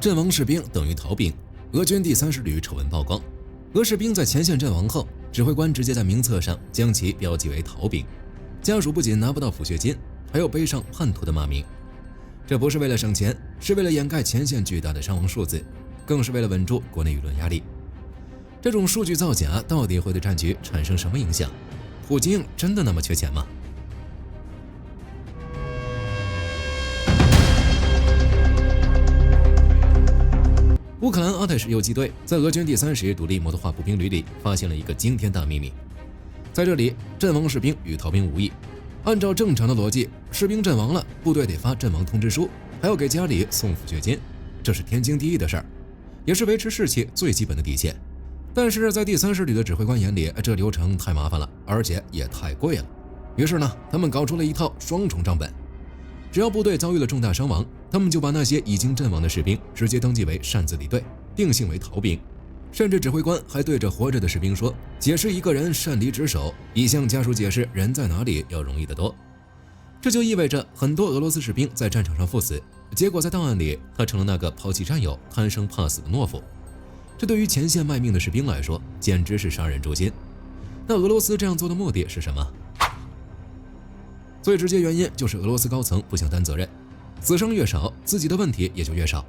阵亡士兵等于逃兵，俄军第30旅丑闻曝光。俄士兵在前线阵亡后，指挥官直接在名册上将其标记为逃兵，家属不仅拿不到抚恤金，还要背上叛徒的骂名。这不是为了省钱，是为了掩盖前线巨大的伤亡数字，更是为了稳住国内舆论压力。这种数据造假到底会对战局产生什么影响？普京真的那么缺钱吗？乌克兰阿泰什游击队在俄军第30独立摩托化步兵旅里发现了一个惊天大秘密。在这里，阵亡士兵与逃兵无异。按照正常的逻辑，士兵阵亡了，部队得发阵亡通知书，还要给家里送抚恤金，这是天经地义的事儿，也是维持士气最基本的底线。但是在第30旅的指挥官眼里，这流程太麻烦了，而且也太贵了。于是呢，他们搞出了一套双重账本。只要部队遭遇了重大伤亡，他们就把那些已经阵亡的士兵直接登记为擅自离队，定性为逃兵。甚至指挥官还对着活着的士兵说，解释一个人擅离职守，比向家属解释人在哪里要容易得多。这就意味着很多俄罗斯士兵在战场上赴死，结果在档案里他成了那个抛弃战友、贪生怕死的懦夫。这对于前线卖命的士兵来说，简直是杀人诛心。那俄罗斯这样做的目的是什么？最直接原因就是俄罗斯高层不想担责任，死伤越少，自己的问题也就越少，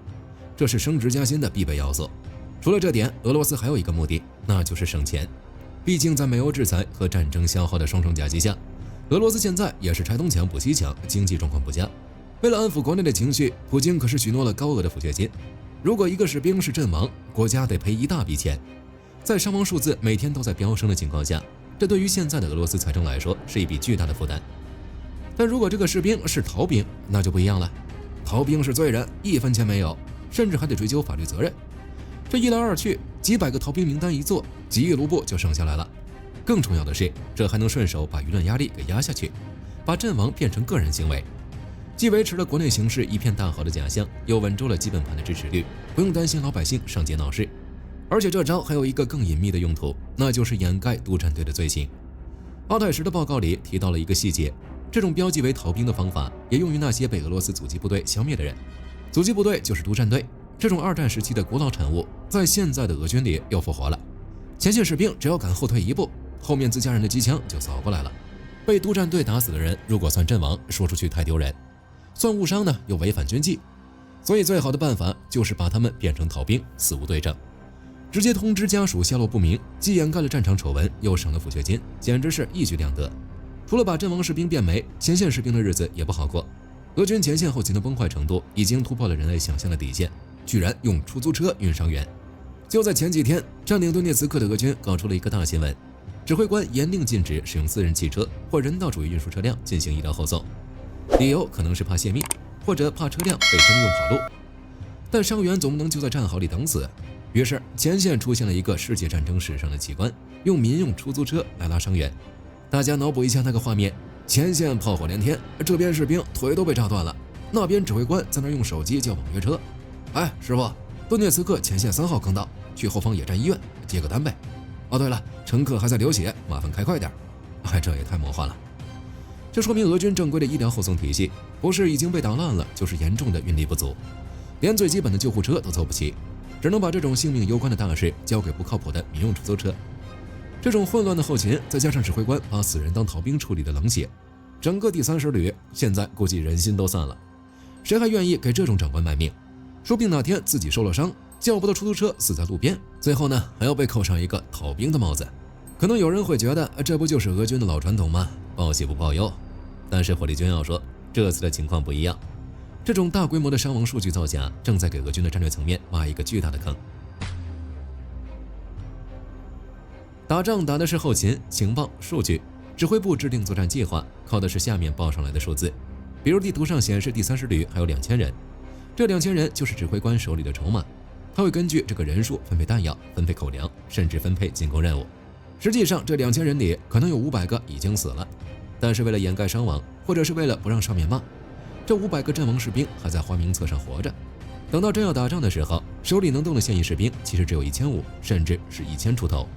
这是升职加薪的必备要素。除了这点，俄罗斯还有一个目的，那就是省钱。毕竟在美欧制裁和战争消耗的双重夹击下，俄罗斯现在也是拆东墙补西墙，经济状况不佳。为了安抚国内的情绪，普京可是许诺了高额的抚恤金。如果一个士兵是阵亡，国家得赔一大笔钱。在伤亡数字每天都在飙升的情况下，这对于现在的俄罗斯财政来说是一笔巨大的负担。但如果这个士兵是逃兵，那就不一样了。逃兵是罪人，1分钱没有，甚至还得追究法律责任。这一来二去，几百个逃兵名单一做，几亿卢布就省下来了。更重要的是，这还能顺手把舆论压力给压下去，把阵亡变成个人行为，既维持了国内形势一片大好的假象，又稳住了基本盘的支持率，不用担心老百姓上街闹事。而且这招还有一个更隐秘的用途，那就是掩盖督战队的罪行。奥泰什的报告里提到了一个细节，这种标记为逃兵的方法也用于那些被俄罗斯阻击部队消灭的人。阻击部队就是督战队，这种2战时期的古老产物，在现在的俄军里又复活了。前线士兵只要敢后退一步，后面自家人的机枪就扫过来了。被督战队打死的人，如果算阵亡，说出去太丢人；算误伤呢，又违反军纪。所以最好的办法就是把他们变成逃兵，死无对证，直接通知家属下落不明，既掩盖了战场丑闻，又省了抚恤金，简直是一举两得。除了把阵亡士兵变没，前线士兵的日子也不好过。俄军前线后勤的崩坏程度已经突破了人类想象的底线，居然用出租车运伤员。就在前几天，占领顿涅茨克的俄军搞出了一个大新闻，指挥官严令禁止使用私人汽车或人道主义运输车辆进行医疗后送，理由可能是怕泄密，或者怕车辆被征用跑路。但伤员总不能就在战壕里等死，于是前线出现了一个世界战争史上的奇观，用民用出租车来拉伤员。大家脑补一下那个画面，前线炮火连天，这边士兵腿都被炸断了，那边指挥官在那用手机叫网约车。哎，师傅，顿涅茨克前线3号坑道，去后方野战医院接个单呗。哦，对了，乘客还在流血，麻烦开快点。哎，这也太魔幻了。这说明俄军正规的医疗后送体系不是已经被打烂了，就是严重的运力不足，连最基本的救护车都凑不齐，只能把这种性命攸关的大事交给不靠谱的民用出租车。这种混乱的后勤，再加上指挥官把死人当逃兵处理的冷血，整个第30旅现在估计人心都散了。谁还愿意给这种长官卖命？说不定哪天自己受了伤，叫不到出租车死在路边，最后呢还要被扣上一个逃兵的帽子。可能有人会觉得这不就是俄军的老传统吗？报喜不报忧。但是火力军要说，这次的情况不一样，这种大规模的伤亡数据造假正在给俄军的战略层面挖一个巨大的坑。打仗打的是后勤、情报、数据，指挥部制定作战计划靠的是下面报上来的数字。比如地图上显示第30旅还有2000人，这2000人就是指挥官手里的筹码，他会根据这个人数分配弹药、分配口粮，甚至分配进攻任务。实际上这2000人里可能有500个已经死了，但是为了掩盖伤亡，或者是为了不让上面骂，这500个阵亡士兵还在花名册上活着。等到真要打仗的时候，手里能动的现役士兵其实只有1500，甚至是1000出头。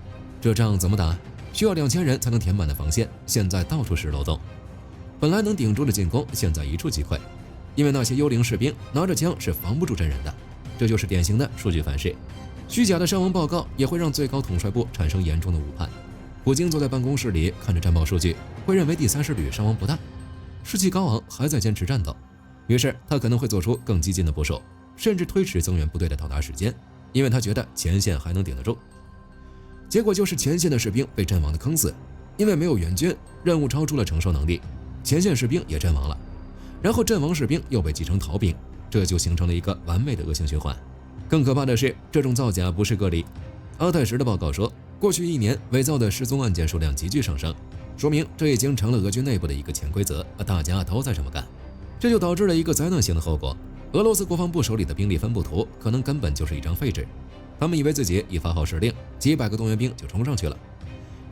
这仗怎么打？需要2000人才能填满的防线，现在到处是漏洞。本来能顶住的进攻，现在一触即溃，因为那些幽灵士兵拿着枪是防不住真人的。这就是典型的数据反噬。虚假的伤亡报告也会让最高统帅部产生严重的误判。普京坐在办公室里看着战报数据，会认为第30旅伤亡不大，士气高昂，还在坚持战斗。于是他可能会做出更激进的部署，甚至推迟增援部队的到达时间，因为他觉得前线还能顶得住。结果就是前线的士兵被阵亡的坑死，因为没有援军，任务超出了承受能力，前线士兵也阵亡了，然后阵亡士兵又被击成逃兵，这就形成了一个完美的恶性循环。更可怕的是，这种造假不是个例。阿泰什的报告说，过去1年伪造的失踪案件数量急剧上升，说明这已经成了俄军内部的一个潜规则，大家都在这么干。这就导致了一个灾难性的后果，俄罗斯国防部手里的兵力分布图可能根本就是一张废纸。他们以为自己一发号施令，几百个动员兵就冲上去了，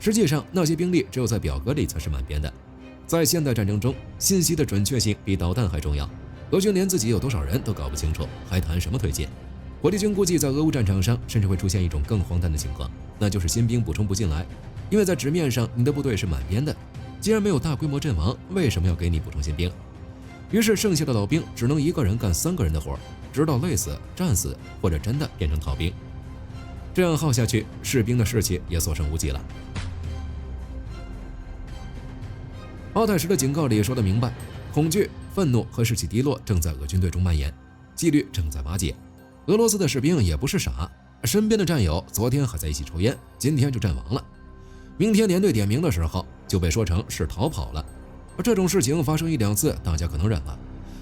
实际上那些兵力只有在表格里才是满编的。在现代战争中，信息的准确性比导弹还重要，俄军连自己有多少人都搞不清楚，还谈什么推进？火力军估计在俄乌战场上甚至会出现一种更荒诞的情况，那就是新兵补充不进来，因为在纸面上你的部队是满编的，既然没有大规模阵亡，为什么要给你补充新兵？于是剩下的老兵只能一个人干3个人的活，直到累死、战死，或者真的变成逃兵。这样耗下去，士兵的士气也所剩无几了。阿泰什的警告里说得明白，恐惧、愤怒和士气低落正在俄军队中蔓延，纪律正在瓦解。俄罗斯的士兵也不是傻，身边的战友昨天还在一起抽烟，今天就阵亡了，明天连队点名的时候就被说成是逃跑了。这种事情发生1、2次大家可能忍了，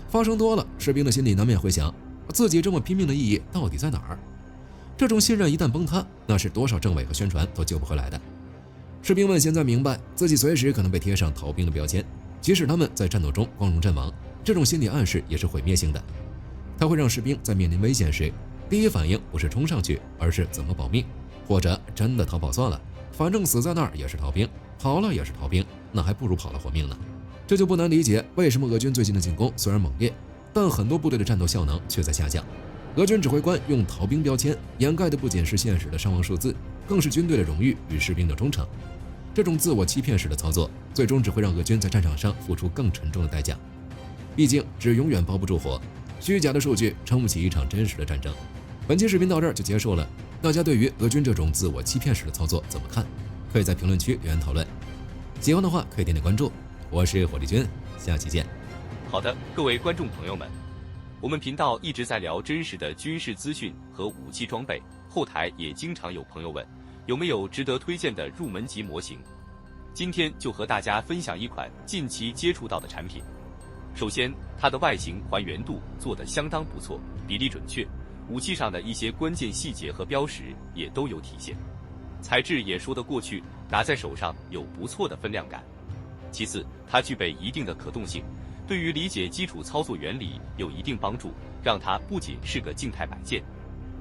发生多了，士兵的心里难免会想，自己这么拼命的意义到底在哪儿？这种信任一旦崩塌，那是多少政委和宣传都救不回来的。士兵们现在明白自己随时可能被贴上逃兵的标签，即使他们在战斗中光荣阵亡，这种心理暗示也是毁灭性的。它会让士兵在面临危险时，第一反应不是冲上去，而是怎么保命，或者真的逃跑算了，反正死在那儿也是逃兵，跑了也是逃兵，那还不如跑了活命呢。这就不难理解为什么俄军最近的进攻虽然猛烈，但很多部队的战斗效能却在下降。俄军指挥官用逃兵标签掩盖的不仅是现实的伤亡数字，更是军队的荣誉与士兵的忠诚。这种自我欺骗式的操作，最终只会让俄军在战场上付出更沉重的代价。毕竟纸永远包不住火，虚假的数据撑不起一场真实的战争。本期视频到这儿就结束了，大家对于俄军这种自我欺骗式的操作怎么看？可以在评论区留言讨论。喜欢的话可以点点关注，我是火力军，下期见。好的，各位观众朋友们，我们频道一直在聊真实的军事资讯和武器装备，后台也经常有朋友问，有没有值得推荐的入门级模型？今天就和大家分享一款近期接触到的产品。首先，它的外形还原度做得相当不错，比例准确，武器上的一些关键细节和标识也都有体现，材质也说得过去，拿在手上有不错的分量感。其次，它具备一定的可动性，对于理解基础操作原理有一定帮助，让它不仅是个静态摆件。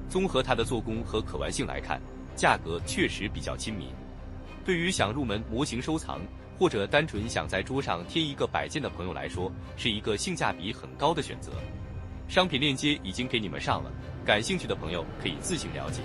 综合它的做工和可玩性来看，价格确实比较亲民。对于想入门模型收藏，或者单纯想在桌上贴一个摆件的朋友来说，是一个性价比很高的选择。商品链接已经给你们上了，感兴趣的朋友可以自行了解。